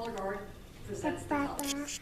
color guard presents the colors.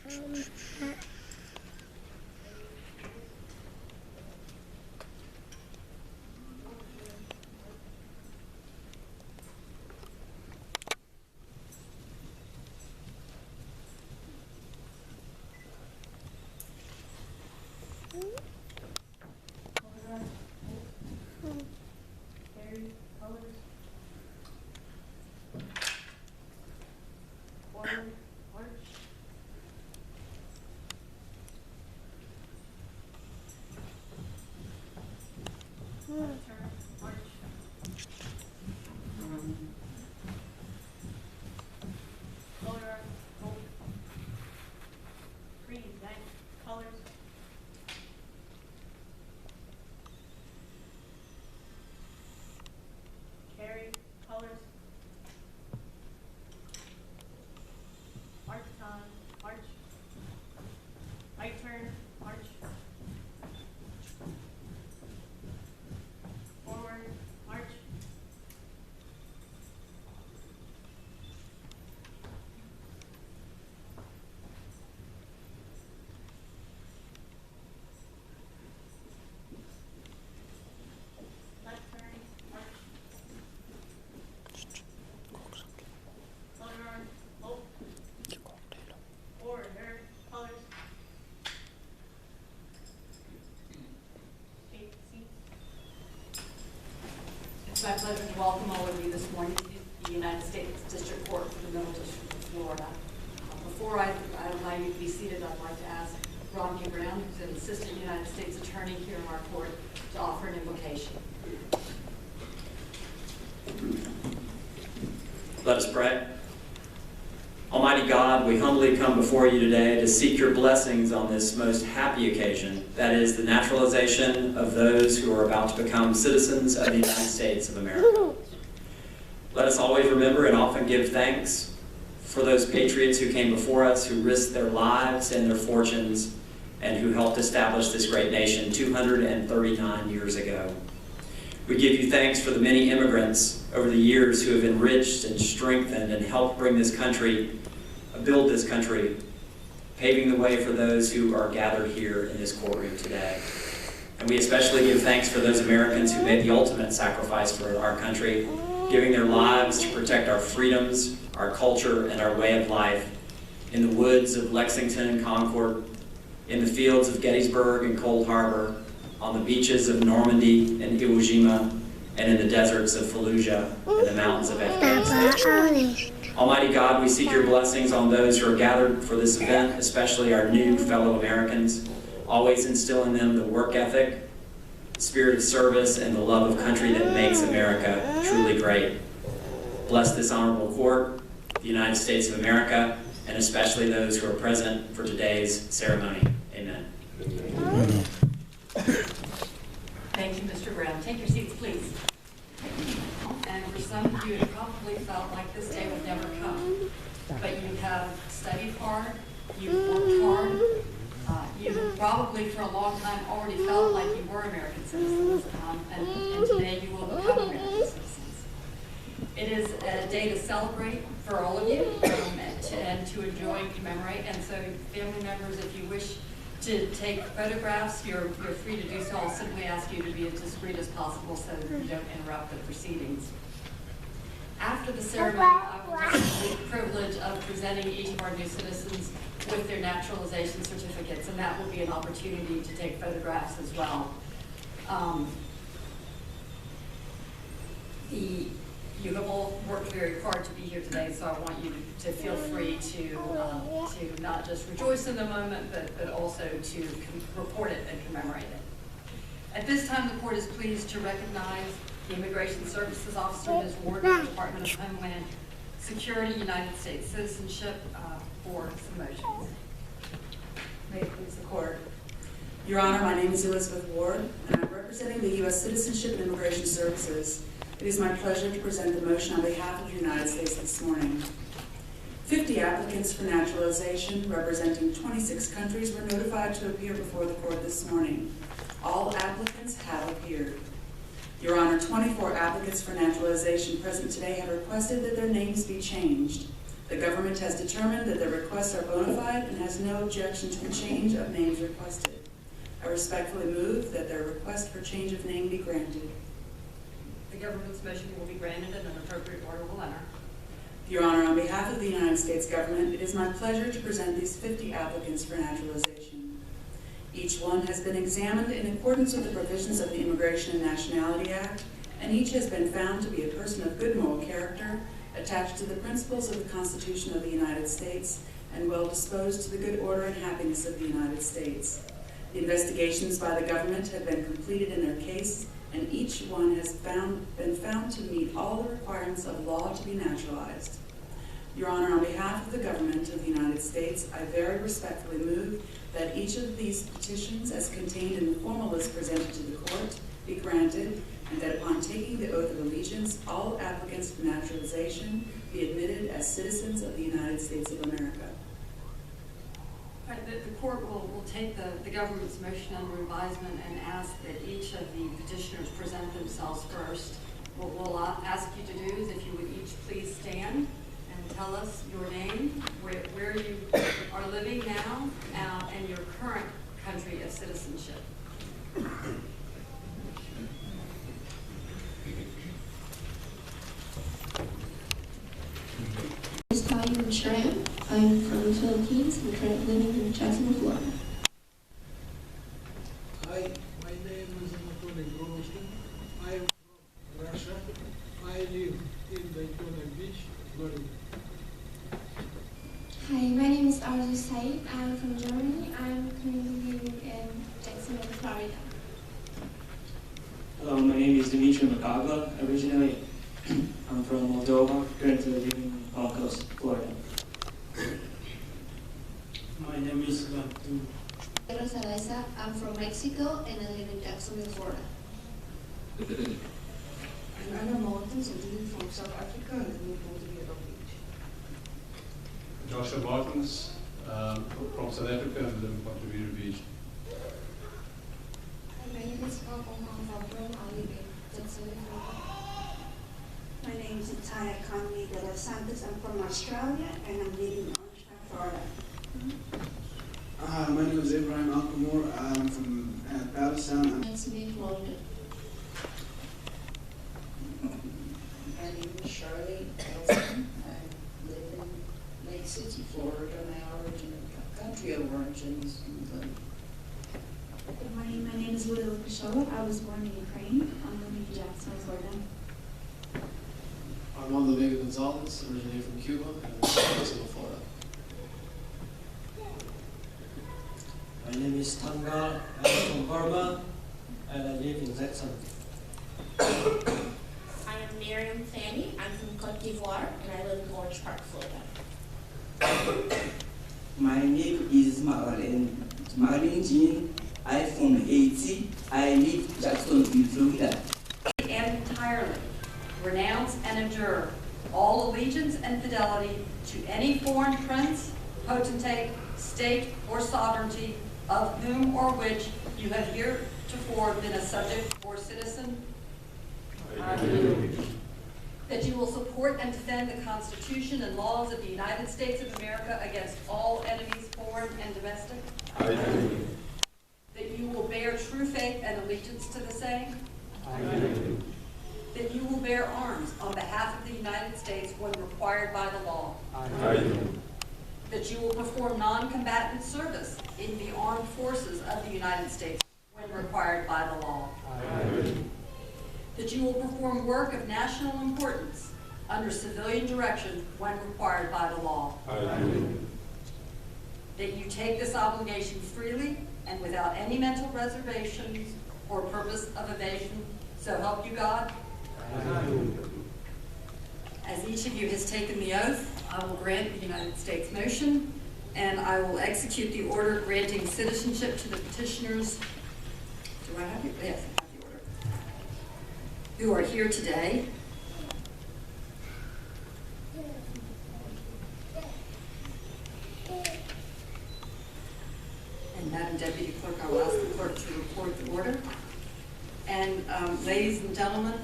It's my pleasure to welcome all of you this morning to the United States District Court for the Middle District of Florida. Before I allow you to be seated, I'd like to ask Rodney Brown, who's an Assistant United States Attorney here in our court, to offer an invocation. Let us pray. Almighty God, we humbly come before you today to seek your blessings on this most happy occasion, that is, the naturalization of those who are about to become citizens of the United States of America. Let us always remember and often give thanks for those patriots who came before us, who risked their lives and their fortunes, and who helped establish this great nation 239 years ago. We give you thanks for the many immigrants over the years who have enriched and strengthened and helped bring this country, build this country, paving the way for those who are gathered here in this courtroom today. And we especially give thanks for those Americans who made the ultimate sacrifice for our country, giving their lives to protect our freedoms, our culture, and our way of life in the woods of Lexington and Concord, in the fields of Gettysburg and Cold Harbor, on the beaches of Normandy and Iwo Jima, and in the deserts of Fallujah and the mountains of Afghanistan. Almighty God, we seek your blessings on those who are gathered for this event, especially our new fellow Americans. Always instill in them the work ethic, spirit of service, and the love of country that makes America truly great. Bless this honorable court, the United States of America, and especially those who are present for today's ceremony. Amen. Thank you, Mr. Brown. Take your seats, please. And for some of you, it probably felt like this day would never come. But you have studied hard, you've worked hard, you probably for a long time already felt like you were American citizens, and today you will become American citizens. It is a day to celebrate for all of you and to enjoy and commemorate. And so family members, if you wish to take photographs, you're free to do so. I'll simply ask you to be as discreet as possible so that you don't interrupt the proceedings. After the ceremony, I will have the privilege of presenting each of our new citizens with their naturalization certificates, and that will be an opportunity to take photographs as well. You have all worked very hard to be here today, so I want you to feel free to not just rejoice in the moment, but also to report it and commemorate it. At this time, the court is pleased to recognize the Immigration Services Officer, Ms. Ward, of the Department of Homeland Security, United States Citizenship, for some motions. May it please the court. Your Honor, my name is Elizabeth Ward, and I'm representing the U.S. Citizenship and Immigration Services. It is my pleasure to present the motion on behalf of the United States this morning. 50 applicants for naturalization representing 26 countries were notified to appear before the court this morning. All applicants have appeared. Your Honor, 24 applicants for naturalization present today have requested that their names be changed. The government has determined that the requests are bona fide and has no objection to the change of names requested. I respectfully move that their request for change of name be granted. The government's motion will be granted and an appropriate order will enter. Your Honor, on behalf of the United States government, it is my pleasure to present these 50 applicants for naturalization. Each one has been examined in accordance with the provisions of the Immigration and Nationality Act, and each has been found to be a person of good moral character, attached to the principles of the Constitution of the United States, and well disposed to the good order and happiness of the United States. The investigations by the government have been completed in their case, and each one has been found to meet all the requirements of law to be naturalized. Your Honor, on behalf of the government of the United States, I very respectfully move that each of these petitions, as contained in the formal list presented to the court, be granted, and that upon taking the oath of allegiance, all applicants for naturalization be admitted as citizens of the United States of America. All right, the court will take the government's motion under advisement and ask that each of the petitioners present themselves first. What we'll ask you to do is if you would each please stand and tell us your name, where you are living now, and your current country of citizenship. Lian. I'm from the Philippines and currently living in Jacksonville, Florida. Hi, my name is Innkuan. I'm from Russia. I live in Daytona Beach, Florida. Hi, my name is Arzu Said. I'm from Germany. I'm currently living in Jacksonville, Florida. Hello, my name is Dimitri Makagla. Originally, I'm from Moldova, currently living in Palm Coast, Florida. My name is Lian. I'm from Mexico and I live in Jacksonville, Florida. I'm Martins, originally from South Africa and living in Moldova Beach. Joshua Martins, from South Africa and living in Ponte Beach. My name is Papa Mom. I live in Jacksonville, Florida. My name is Taya Conley de los Santos. I'm from Australia and I'm living in Orangetown, Florida. My name is Ibrahim Alkamur. I'm from Palestine. Jacksonville, Florida. My name is Shirley Nelson. I live in Lake City, Florida. My country of origin is England. Good morning. My name is Lula Lukashova. I was born in Ukraine. I'm living in Jacksonville, Florida. Armando Vega Gonzalez, originally from Cuba, and I'm from Jacksonville, Florida. My name is Thang. I'm from Burma, and I live in Jacksonville. I am Miriam Fanny. I'm from Cote d'Ivoire, and I live in Orange Park, Florida. My name is Marlene Jean. I'm from Haiti. I live in Jacksonville, Florida. And entirely renounce and abjure all allegiance and fidelity to any foreign prince, potentate, state, or sovereignty of whom or which you have heretofore been a subject or citizen. I do. That you will support and defend the Constitution and laws of the United States of America against all enemies, foreign and domestic. I do. That you will bear true faith and allegiance to the same. I do. That you will bear arms on behalf of the United States when required by the law. I do. That you will perform non-combatant service in the armed forces of the United States when required by the law. I do. That you will perform work of national importance under civilian direction when required by the law. I do. That you take this obligation freely and without any mental reservations or purpose of evasion, so help you God. I do. As each of you has taken the oath, I will grant the United States motion, and I will execute the order granting citizenship to the petitioners. Do I have it? Yes, I have the order. Who are here today. And Madam Deputy Clerk, I will ask the clerk to report the order. And ladies and gentlemen,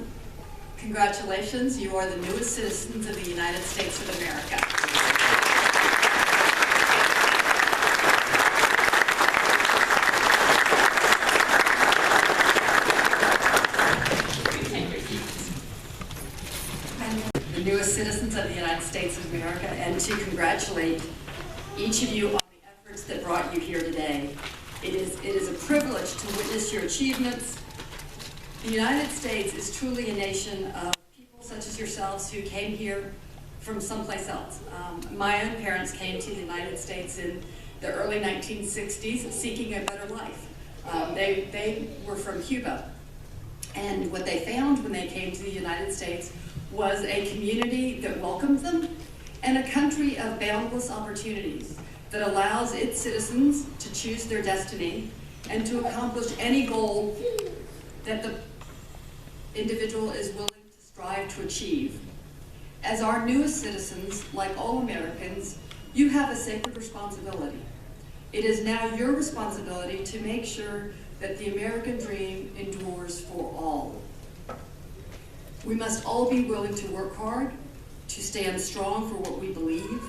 congratulations, you are the newest citizens of the United States of America. congratulate each of you on the efforts that brought you here today. It is a privilege to witness your achievements. The United States is truly a nation of people such as yourselves who came here from someplace else. My own parents came to the United States in the early 1960s seeking a better life. They were from Cuba. And what they found when they came to the United States was a community that welcomes them and a country of boundless opportunities that allows its citizens to choose their destiny and to accomplish any goal that the individual is willing to strive to achieve. As our newest citizens, like all Americans, you have a sacred responsibility. It is now your responsibility to make sure that the American dream endures for all. We must all be willing to work hard, to stand strong for what we believe,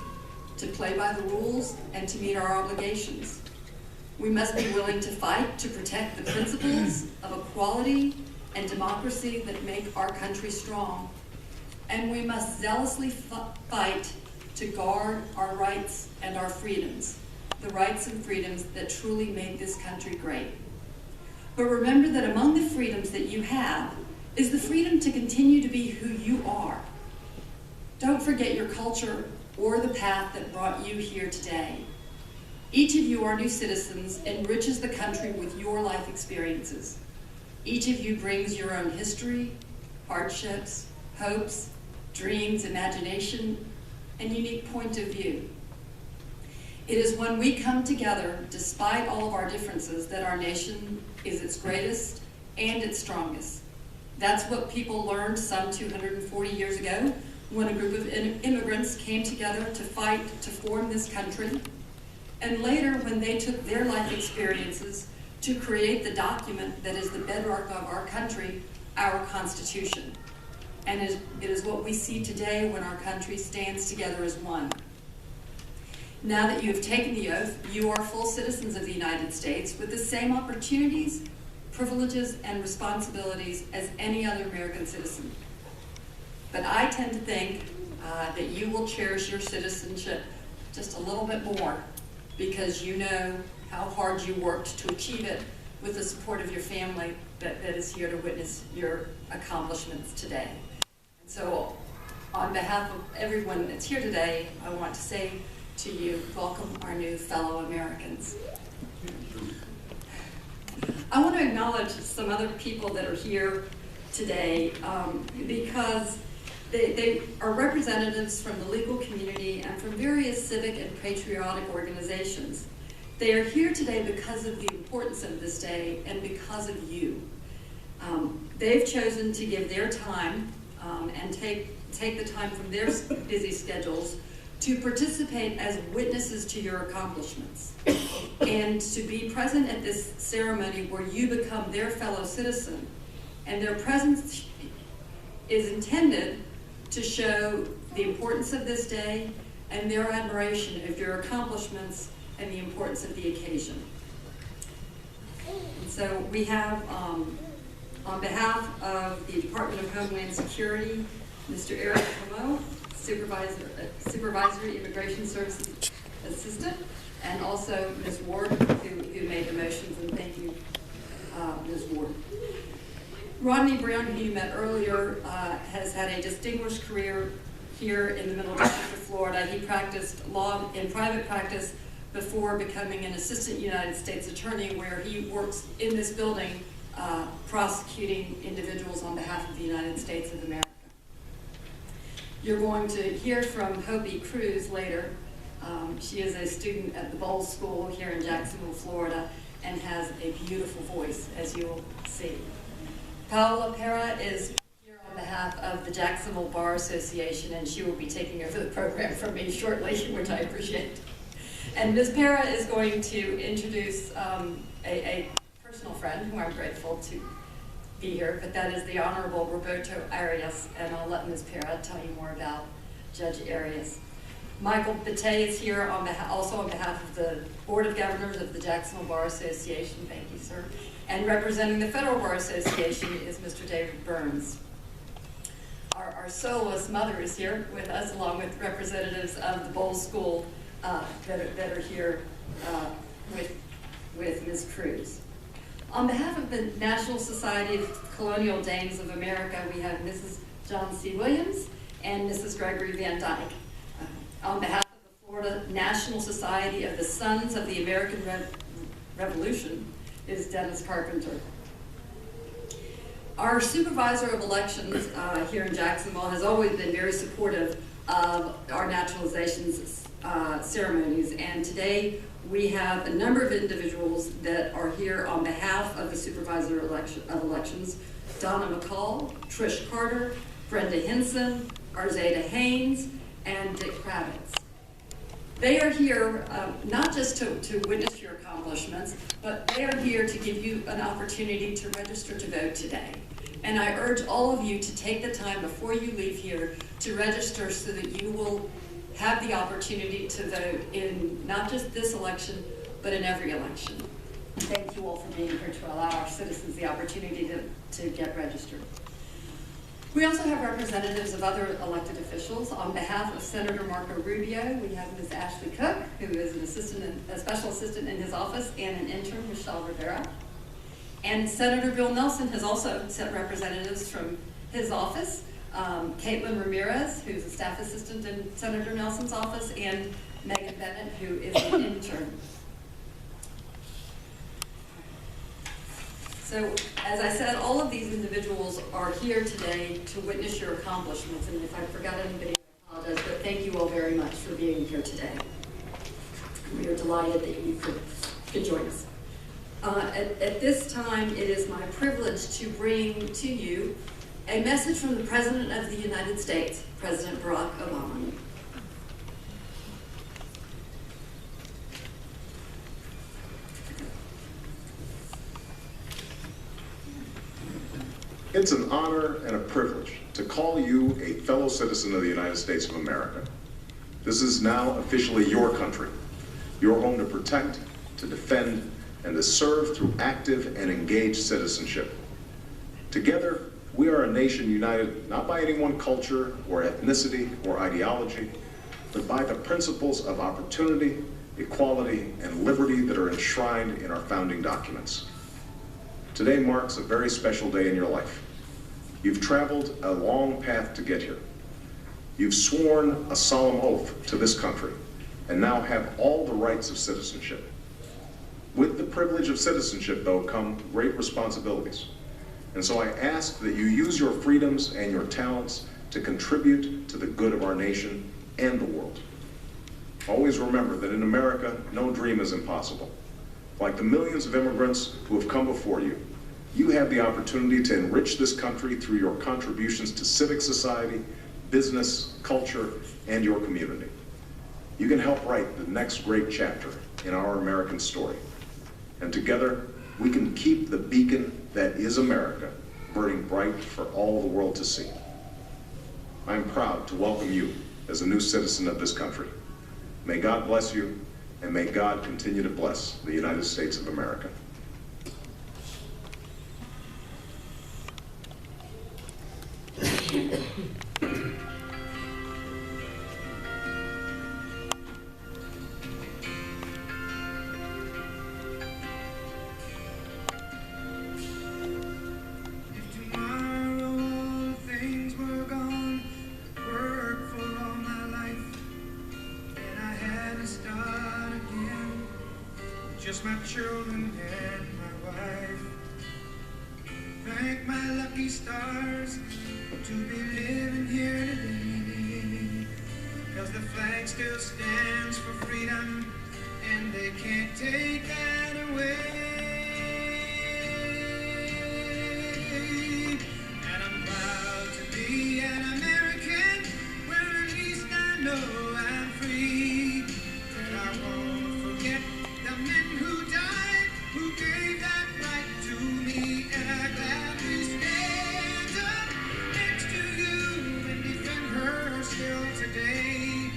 to play by the rules, and to meet our obligations. We must be willing to fight to protect the principles of equality and democracy that make our country strong. And we must zealously fight to guard our rights and our freedoms, the rights and freedoms that truly make this country great. But remember that among the freedoms that you have is the freedom to continue to be who you are. Don't forget your culture or the path that brought you here today. Each of you, our new citizens, enriches the country with your life experiences. Each of you brings your own history, hardships, hopes, dreams, imagination, and unique point of view. It is when we come together, despite all of our differences, that our nation is its greatest and its strongest. That's what people learned some 240 years ago when a group of immigrants came together to fight to form this country, and later when they took their life experiences to create the document that is the bedrock of our country, our Constitution. And it is what we see today when our country stands together as one. Now that you have taken the oath, you are full citizens of the United States with the same opportunities, privileges, and responsibilities as any other American citizen. But I tend to think that you will cherish your citizenship just a little bit more because you know how hard you worked to achieve it with the support of your family that is here to witness your accomplishments today. And so on behalf of everyone that's here today, I want to say to you, welcome our new fellow Americans. I want to acknowledge some other people that are here today because they are representatives from the legal community and from various civic and patriotic organizations. They are here today because of the importance of this day and because of you. They've chosen to give their time and take the time from their busy schedules to participate as witnesses to your accomplishments and to be present at this ceremony where you become their fellow citizen. And their presence is intended to show the importance of this day and their admiration of your accomplishments and the importance of the occasion. And so we have, on behalf of the Department of Homeland Security, Mr. Eric Como, Supervisory Immigration Services Assistant, and also Ms. Ward, who made the motions, and thank you, Ms. Ward. Rodney Brown, who you met earlier, has had a distinguished career here in the Middle District of Florida. He practiced law in private practice before becoming an assistant United States attorney, where he works in this building prosecuting individuals on behalf of the United States of America. You're going to hear from Hopi Cruz later. She is a student at the Bowles School here in Jacksonville, Florida, and has a beautiful voice, as you will see. Paola Pera is here on behalf of the Jacksonville Bar Association, and she will be taking over the program from me shortly, which I appreciate. And Ms. Pera is going to introduce a personal friend who I'm grateful to be here, but that is the Honorable Roberto Arias, and I'll let Ms. Pera tell you more about Judge Arias. Michael Bate is here also on behalf of the Board of Governors of the Jacksonville Bar Association. Thank you, sir. And representing the Federal Bar Association is Mr. David Burns. Our soloist mother is here with us, along with representatives of the Bowles School that are here with Ms. Cruz. On behalf of the National Society of Colonial Dames of America, we have Mrs. John C. Williams and Mrs. Gregory Van Dyke. On behalf of the Florida National Society of the Sons of the American Revolution is Dennis Carpenter. Our supervisor of elections here in Jacksonville has always been very supportive of our naturalizations ceremonies, and today we have a number of individuals that are here on behalf of the supervisor of elections: Donna McCall, Trish Carter, Brenda Henson, Arzada Haynes, and Dick Kravitz. They are here not just to witness your accomplishments, but they are here to give you an opportunity to register to vote today. And I urge all of you to take the time before you leave here to register so that you will have the opportunity to vote in not just this election, but in every election. Thank you all for being here to allow our citizens the opportunity to get registered. We also have representatives of other elected officials. On behalf of Senator Marco Rubio, we have Ms. Ashley Cook, who is a special assistant in his office, and an intern, Michelle Rivera. And Senator Bill Nelson has also sent representatives from his office, Caitlin Ramirez, who's a staff assistant in Senator Nelson's office, and Megan Bennett, who is an intern. So, as I said, all of these individuals are here today to witness your accomplishments, and if I forgot anybody, I apologize, but thank you all very much for being here today. We are delighted that you could join us. At this time, it is my privilege to bring to you a message from the President of the United States, President Barack Obama. It's an honor and a privilege to call you a fellow citizen of the United States of America. This is now officially your country, your home to protect, to defend, and to serve through active and engaged citizenship. Together, we are a nation united not by any one culture or ethnicity or ideology, but by the principles of opportunity, equality, and liberty that are enshrined in our founding documents. Today marks a very special day in your life. You've traveled a long path to get here. You've sworn a solemn oath to this country and now have all the rights of citizenship. With the privilege of citizenship, though, come great responsibilities. And so I ask that you use your freedoms and your talents to contribute to the good of our nation and the world. Always remember that in America, no dream is impossible. Like the millions of immigrants who have come before you, you have the opportunity to enrich this country through your contributions to civic society, business, culture, and your community. You can help write the next great chapter in our American story. And together, we can keep the beacon that is America burning bright for all the world to see. I am proud to welcome you as a new citizen of this country. May God bless you, and may God continue to bless the United States of America. Just my children and my wife. Thank my lucky stars to be living here today. 'Cause the flag still stands for freedom, and they can't take that away. And I'm proud to be an American, where at least I know I'm free. And I won't forget the men who died, who gave that right to me, and I gladly stand up next to you and defend her still today.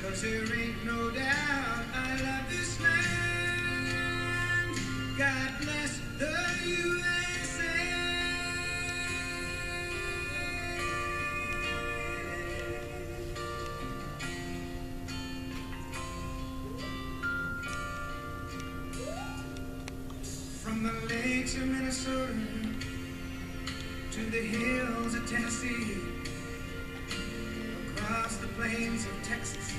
'Cause there ain't no doubt I love this land streets of Minnesota to the hills of Tennessee, across the plains of Texas,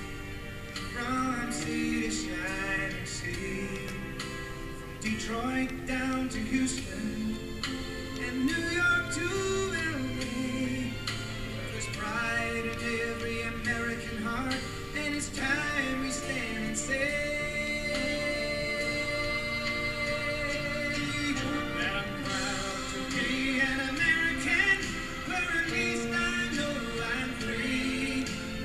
from sea to shining sea, from Detroit down to Houston and New York to LA. There's pride in every American heart, and it's time we stand and say that I'm proud to be an American, where at least I know I'm free.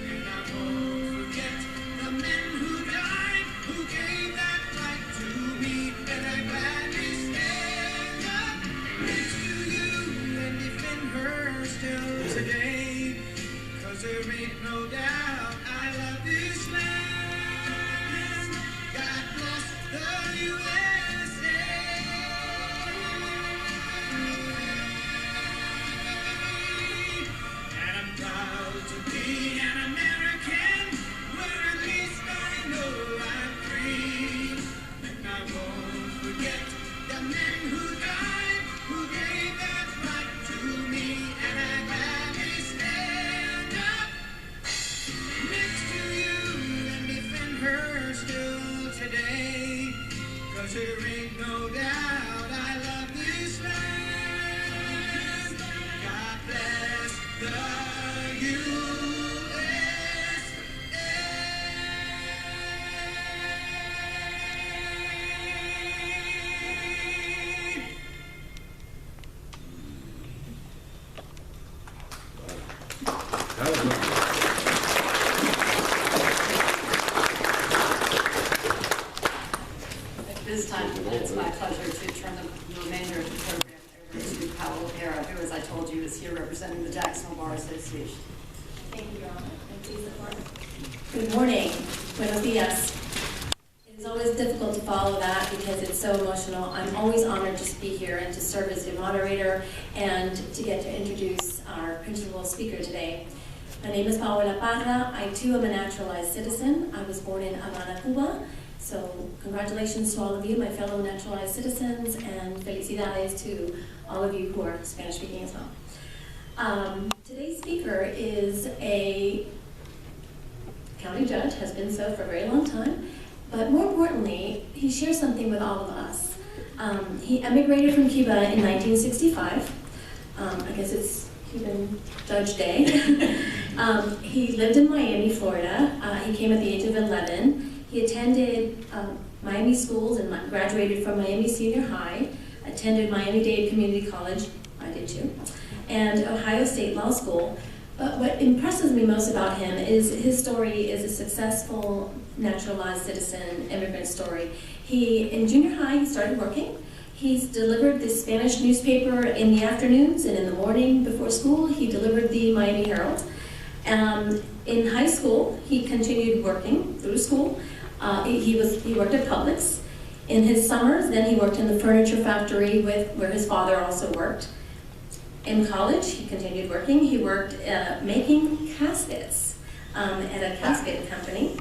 And I won't forget the men who died, who gave that right to me. And I gladly stand up next to you and defend her still today. 'Cause there ain't no doubt I love this land. God bless the USA. And I'm proud to be an American, where at least I know I'm free. And I won't forget the men who died, who gave that right to me. And I gladly stand up next to you and defend her still today. 'Cause there ain't no doubt I love this land. God bless the USA. At this time, it's my pleasure to turn the remainder of the program over to Powell O'Hara, who, as I told you, is here representing the Jacksonville Bar Association. Thank you, Your Honor, and please support. Good morning. Buenos dias. It is always difficult to follow that because it's so emotional. I'm always honored to be here and to serve as your moderator and to get to introduce our principal speaker today. My name is Paola Parra. I too am a naturalized citizen. I was born in Havana, Cuba. So congratulations to all of you, my fellow naturalized citizens, and felicidades to all of you who are Spanish speaking as well. Today's speaker is a county judge, has been so for a very long time, but more importantly, he shares something with all of us. He emigrated from Cuba in 1965. I guess it's Cuban Judge Day. He lived in Miami, Florida. He came at the age of 11. He attended Miami schools and graduated from Miami Senior High, attended Miami-Dade Community College, I did too, and Ohio State Law School. But what impresses me most about him is his story is a successful naturalized citizen immigrant story. In junior high, he started working. He's delivered the Spanish newspaper in the afternoons, and in the morning before school, he delivered the Miami Herald. In high school, he continued working through school. He worked at Publix. In his summers, then he worked in the furniture factory where his father also worked. In college, he continued working. He worked making caskets at a casket company.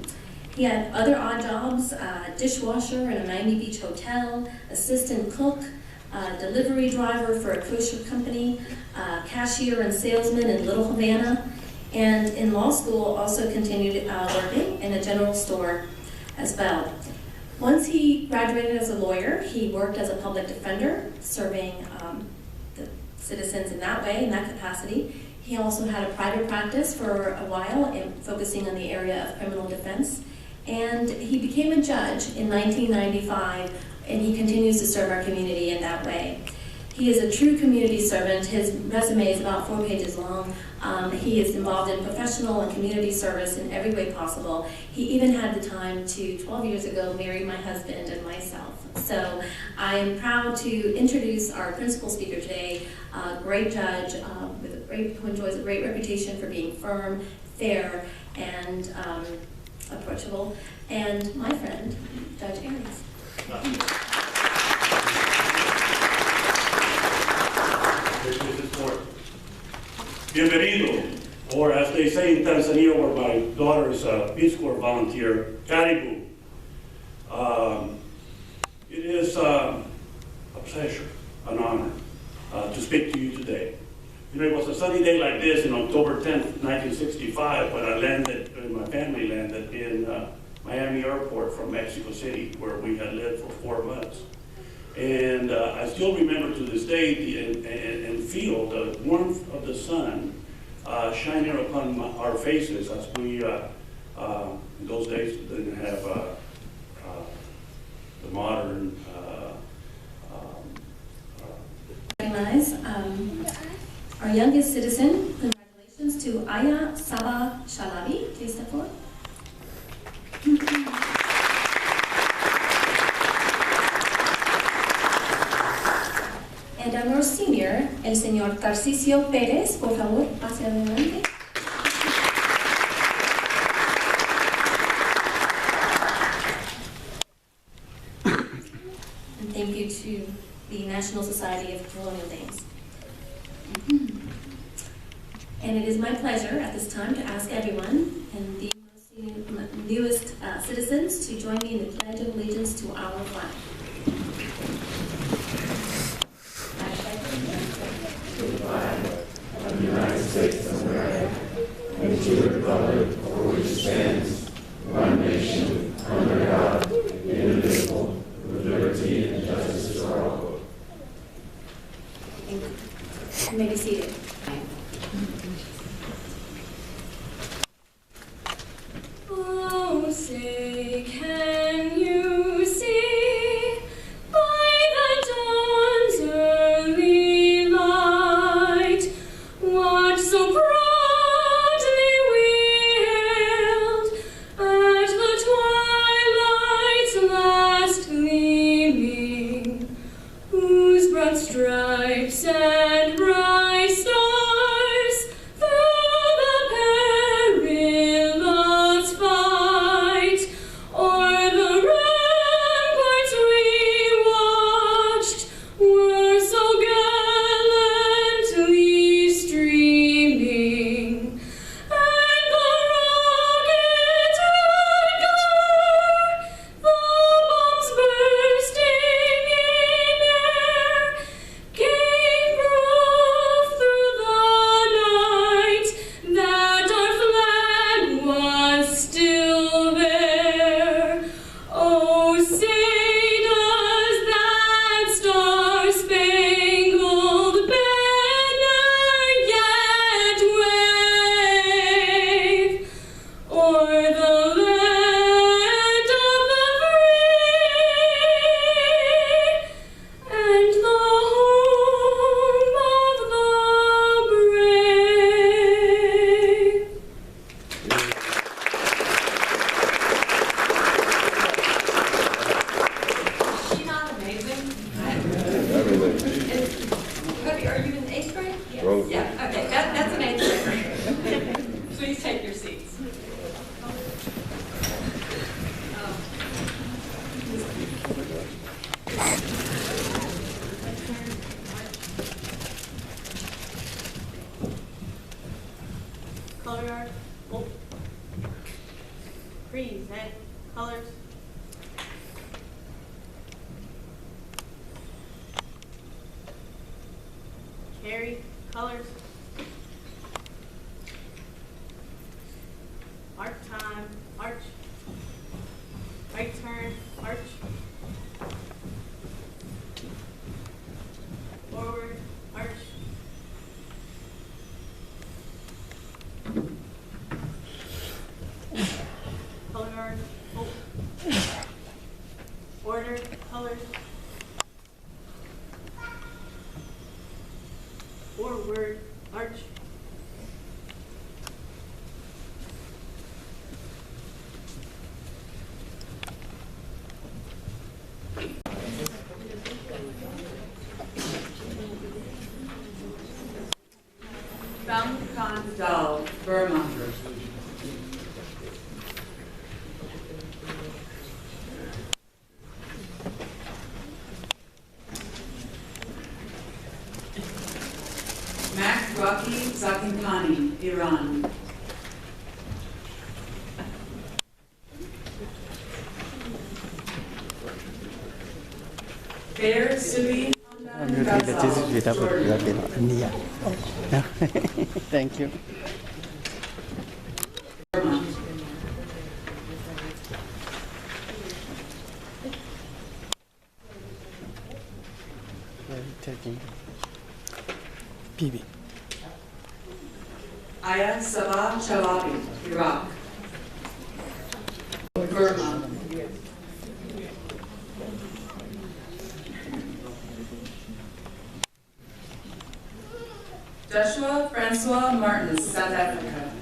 He had other odd jobs, dishwasher in a Miami Beach hotel, assistant cook, delivery driver for a kosher company, cashier and salesman in Little Havana, and in law school also continued working in a general store as well. Once he graduated as a lawyer, he worked as a public defender, serving the citizens in that way, in that capacity. He also had a private practice for a while, focusing on the area of criminal defense. And he became a judge in 1995, and he continues to serve our community in that way. He is a true community servant. His resume is about 4 pages long. He is involved in professional and community service in every way possible. He even had the time to, 12 years ago, marry my husband and myself. So I am proud to introduce our principal speaker today, a great judge who enjoys a great reputation for being firm, fair, and approachable, and my friend, Judge Arias. Bienvenido, or as they say in Tanzania, where my daughter is a Peace Corps volunteer, Karibu. It is a pleasure sunny day like this in October 10th, 1965, when my family landed in Miami Airport from Mexico City, where we had lived for 4 months. And I still remember to this day and feel the warmth of the sun shining upon our faces as we, in those days, didn't have the modern Recognize our youngest citizen. Congratulations to Aya Saba Shalabi. Please step forward. And our more senior, el señor Tarcisio Pérez. Por favor, pase adelante. And thank you to the National Society of Colonial Dames. And it is my pleasure at this time to ask everyone and the newest citizens to join me in the Pledge of Allegiance to our flag. To the flag of the United States of America and to the republic for which it stands, one nation, under God, indivisible, with liberty and justice for all. Thank you. You may be seated. Oh, say, can you see by the dawn's early light what so proudly we hailed at the twilight's last gleaming, whose broad stripes and bright stars through the perilous fight o'er the ramparts we watched were so gallantly streaming, and the rocket had gone, the bombs bursting in air gave proof through the night that our flag was still there. Oh, say does that star-spangled banner yet wave o'er the land of the free and the home of the brave? Is she not amazing? Cody, are you in 8th grade? Yes. Yeah, okay, that's an 8th grader. Please take your seats. Color yard. Oh. Present colors. Carry colors. Mark time, march. Right turn, march. Forward, march. Color guard, oh. Order, colors. Forward, march. Innkuan Dal, Burma. Max Rocky Zakinkani, Iran. Bear Sui Thank you. Taking PB. Aya Sabah Chalabi, Iraq. Burma. Joshua Francois Martins, South Africa.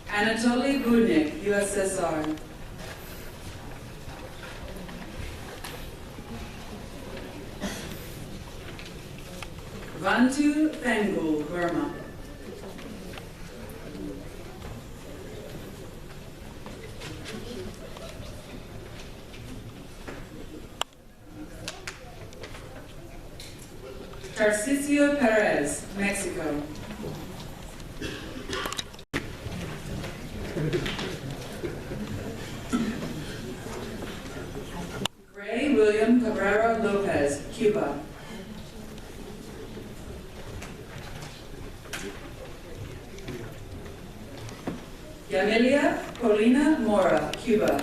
Anatoly Budnik, USSR. Vantu Thangul, Burma. Tarcisio Perez, Mexico. Gray William Cabrera Lopez, Cuba. Yamilia Paulina Mora, Cuba. All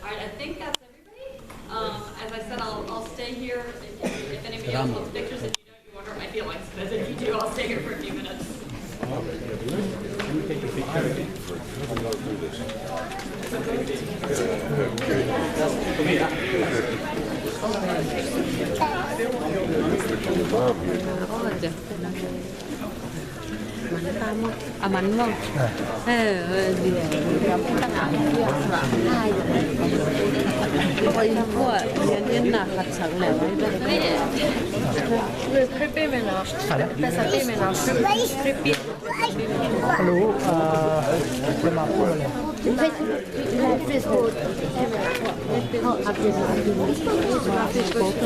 right, I think that's everybody. As I said, I'll stay here. If anybody else wants pictures, if you don't, you wonder what my feelings. But if you do, I'll stay here for a few minutes. Can we take a picture? Mắn không? Gì 얘는 나 장래 풀빼면아 뺏어 빼면아 풀삐รู้จะมาพูดอะไร 페이스북 앞에서 고팬